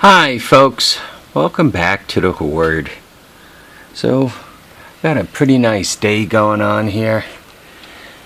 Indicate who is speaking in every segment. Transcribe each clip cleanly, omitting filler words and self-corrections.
Speaker 1: Hi folks, welcome back to the Hoard. So, got a pretty nice day going on here.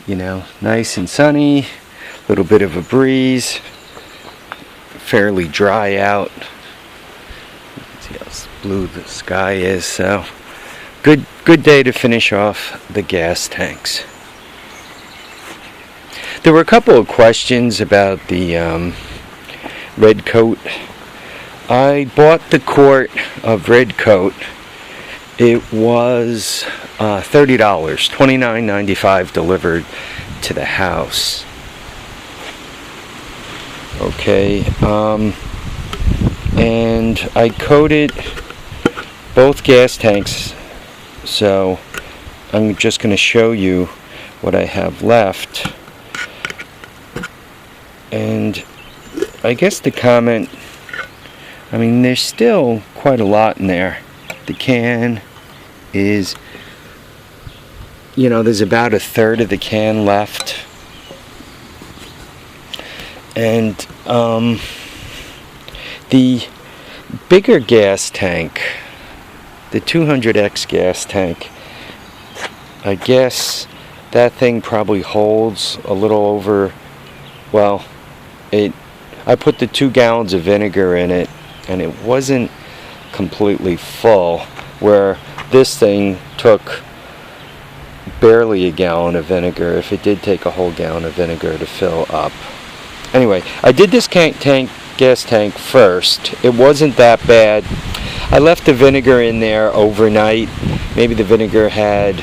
Speaker 1: You know, nice and sunny, a little bit of a breeze, fairly dry out. See how blue the sky is, so good day to finish off the gas tanks. There were a couple of questions about the Red Kote. I bought the Quart of Red Kote. It was $30, $29.95 delivered to the house. Okay, and I coated both gas tanks, so I'm just going to show you what I have left. And I guess the comment, I mean, there's still quite a lot in there. The can is, you know, there's about a third of the can left. And the bigger gas tank, the 200X gas tank, I guess that thing probably holds a little over, well, I put the 2 gallons of vinegar in it, and it wasn't completely full, where this thing took barely a gallon of vinegar, if it did take a whole gallon of vinegar to fill up. Anyway, I did this gas tank first. It wasn't that bad. I left the vinegar in there overnight. Maybe the vinegar had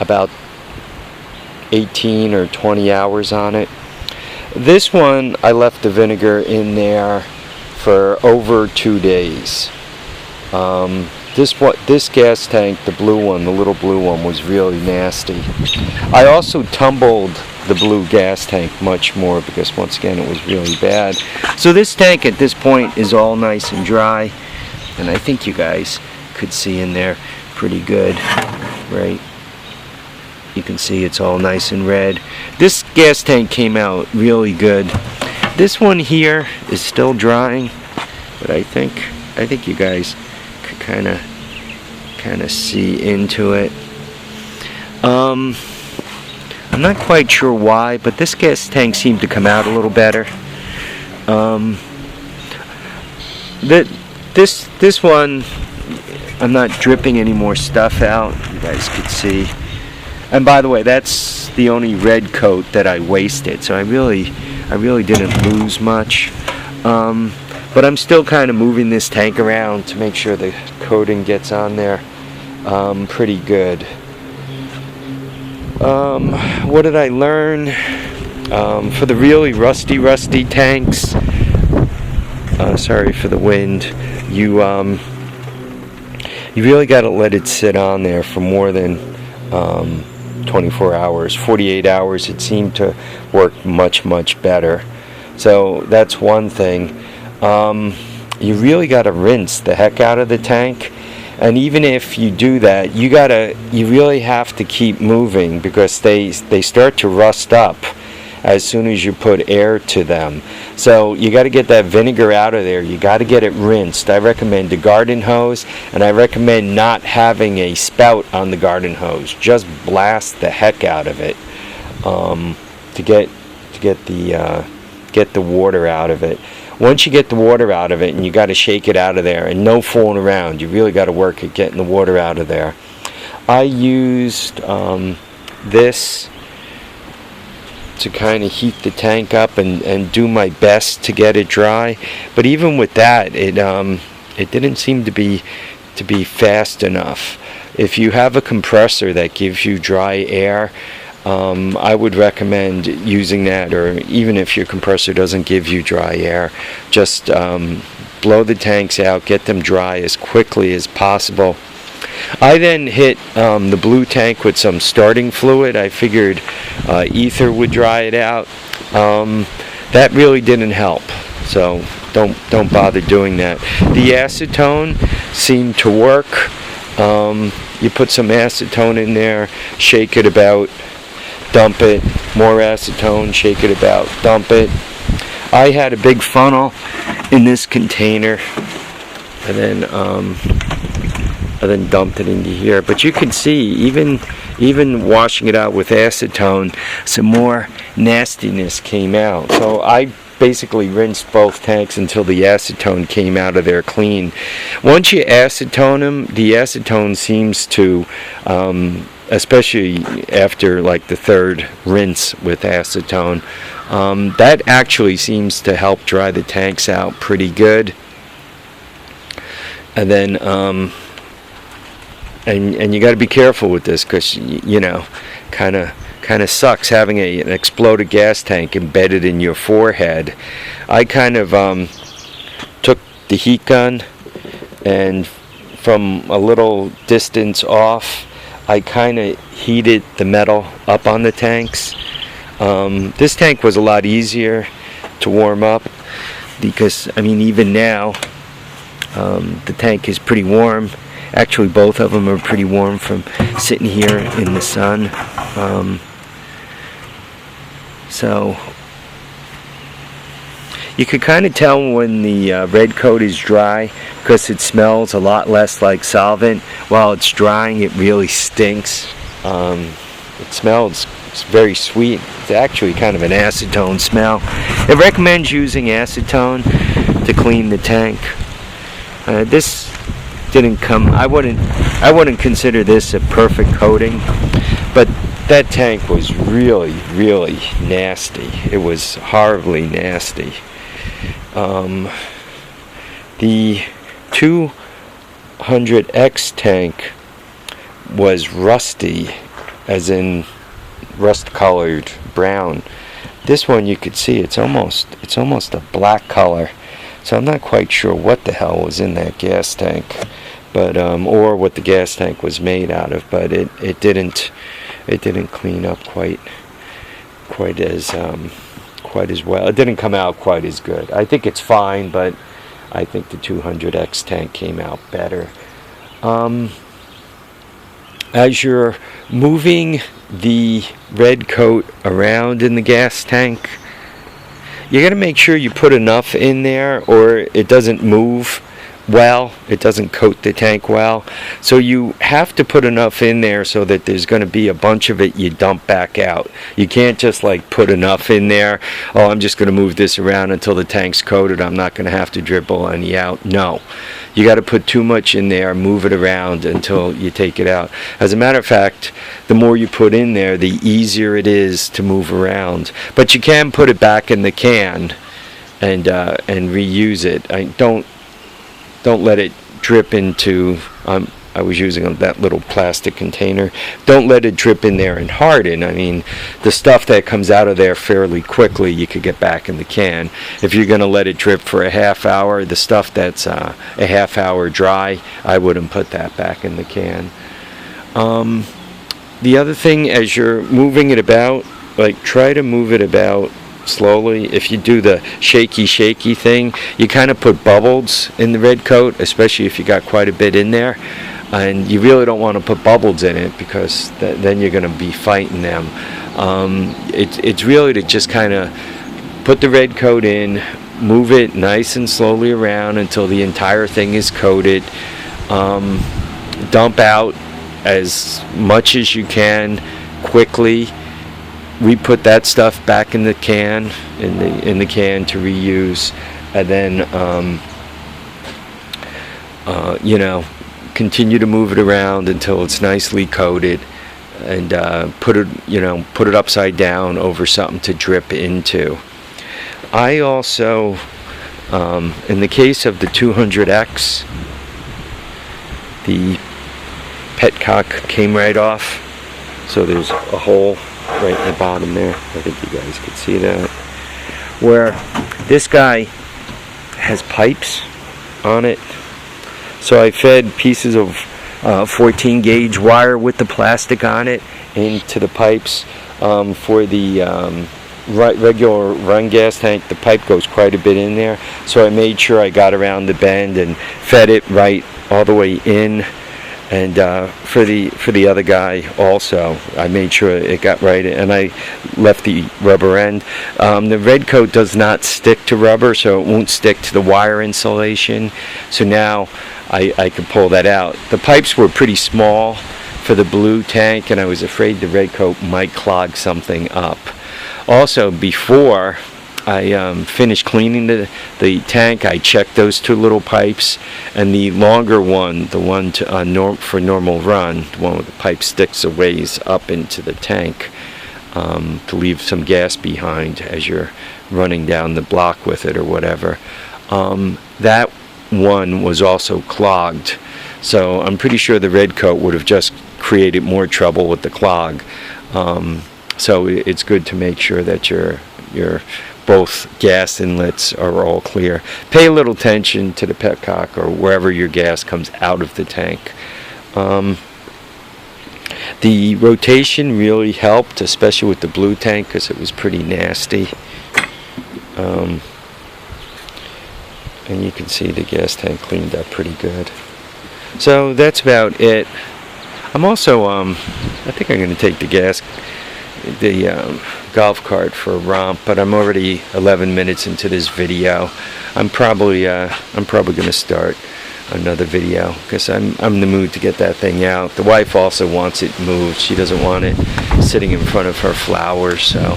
Speaker 1: about 18 or 20 hours on it. This one, I left the vinegar in there for over 2 days. This gas tank, the blue one, the little blue one, was really nasty. I also tumbled the blue gas tank much more because, once again, it was really bad. So this tank at this point is all nice and dry, and I think you guys could see in there pretty good, right? You can see it's all nice and red. This gas tank came out really good. This one here is still drying, but I think you guys could kind of see into it. I'm not quite sure why, but this gas tank seemed to come out a little better. This one, I'm not dripping any more stuff out. You guys could see. And by the way, that's the only Red Kote that I wasted, so I really didn't lose much. But I'm still kind of moving this tank around to make sure the coating gets on there pretty good. What did I learn? For the really rusty tanks, sorry for the wind, you really got to let it sit on there for more than 24 hours. 48 hours, it seemed to work much better. So that's one thing. You really got to rinse the heck out of the tank, and even if you do that, you really have to keep moving, because they start to rust up as soon as you put air to them. So you got to get that vinegar out of there. You got to get it rinsed. I recommend a garden hose, and I recommend not having a spout on the garden hose. Just blast the heck out of it to get the water out of it. Once you get the water out of it, and you got to shake it out of there, and no fooling around, you really got to work at getting the water out of there. I used this to kind of heat the tank up and do my best to get it dry, but even with that, it didn't seem to be fast enough. If you have a compressor that gives you dry air, I would recommend using that, or even if your compressor doesn't give you dry air, just blow the tanks out, get them dry as quickly as possible. I then hit the blue tank with some starting fluid. I figured ether would dry it out. That really didn't help, so don't bother doing that. The acetone seemed to work. You put some acetone in there, shake it about, dump it, more acetone, shake it about, dump it. I had a big funnel, in this container, and then dumped it into here. But you can see, even washing it out with acetone, some more nastiness came out. So I basically rinsed both tanks until the acetone came out of there clean. Once you acetone them, the acetone seems to, especially after like the third rinse with acetone, that actually seems to help dry the tanks out pretty good. And then and you got to be careful with this, because you know, kind of sucks having an exploded gas tank embedded in your forehead. I kind of took the heat gun, and from a little distance off, I kind of heated the metal up on the tanks. This tank was a lot easier to warm up, because I mean, even now the tank is pretty warm. Actually, both of them are pretty warm from sitting here in the sun. So you could kind of tell when the red coat is dry, because it smells a lot less like solvent. While it's drying, it really stinks. It smells, it's very sweet. It's actually kind of an acetone smell. It recommends using acetone to clean the tank. This didn't come, I wouldn't consider this a perfect coating, but that tank was really, really nasty. It was horribly nasty. The 200X tank was rusty, as in rust colored brown. This one, you could see it's almost a black color. So I'm not quite sure what the hell was in that gas tank, but or what the gas tank was made out of. But it didn't clean up quite as well. It didn't come out quite as good. I think it's fine, but I think the 200X tank came out better. As you're moving the red coat around in the gas tank, you got to make sure you put enough in there, or it doesn't move well. It doesn't coat the tank well. So you have to put enough in there so that there's going to be a bunch of it you dump back out. You can't just like put enough in there. Oh, I'm just going to move this around until the tank's coated. I'm not going to have to dribble any out. No. You got to put too much in there, move it around until you take it out. As a matter of fact, the more you put in there, the easier it is to move around. But you can put it back in the can and reuse it. Don't let it drip into. I was using that little plastic container. Don't let it drip in there and harden. I mean, the stuff that comes out of there fairly quickly, you could get back in the can. If you're going to let it drip for a half hour, the stuff that's a half hour dry, I wouldn't put that back in the can. The other thing, as you're moving it about, like try to move it about slowly. If you do the shaky thing, you kind of put bubbles in the red coat, especially if you got quite a bit in there. And you really don't want to put bubbles in it, because then you're going to be fighting them. It's really to just kind of put the red coat in, move it nice and slowly around until the entire thing is coated. Dump out as much as you can quickly. Re-put that stuff back in the can, in the can to reuse, and then continue to move it around until it's nicely coated, and put it upside down over something to drip into. I also, in the case of the 200X, the petcock came right off, so there's a hole right in the bottom there. I think you guys could see that, where this guy has pipes on it. So I fed pieces of 14 gauge wire with the plastic on it into the pipes. For the regular run gas tank, the pipe goes quite a bit in there, so I made sure I got around the bend and fed it right all the way in And for the other guy also, I made sure it got right, and I left the rubber end. The Red Kote does not stick to rubber, so it won't stick to the wire insulation. So now I could pull that out. The pipes were pretty small for the blue tank, and I was afraid the Red Kote might clog something up. Also, before I finished cleaning the tank, I checked those two little pipes, and the longer one, the one for normal run, the one with the pipe sticks a ways up into the tank to leave some gas behind as you're running down the block with it or whatever. That one was also clogged, so I'm pretty sure the Red Kote would have just created more trouble with the clog. So it's good to make sure that your both gas inlets are all clear. Pay a little attention to the petcock or wherever your gas comes out of the tank. The rotation really helped, especially with the blue tank, because it was pretty nasty. And you can see the gas tank cleaned up pretty good. So that's about it. I'm also, I think I'm going to take the golf cart for a romp, but I'm already 11 minutes into this video. I'm probably going to start another video because I'm in the mood to get that thing out. The wife also wants it moved. She doesn't want it sitting in front of her flowers. So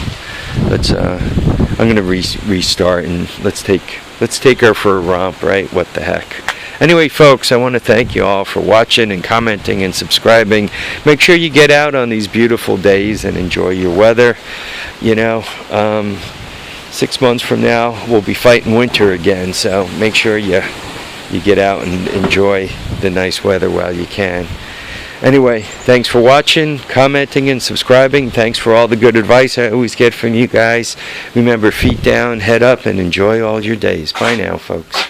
Speaker 1: I'm going to restart, and let's take her for a romp, right? What the heck. Anyway, folks, I want to thank you all for watching and commenting and subscribing. Make sure you get out on these beautiful days and enjoy your weather. You know, 6 months from now, we'll be fighting winter again, so make sure you get out and enjoy the nice weather while you can. Anyway, thanks for watching, commenting, and subscribing. Thanks for all the good advice I always get from you guys. Remember, feet down, head up, and enjoy all your days. Bye now, folks.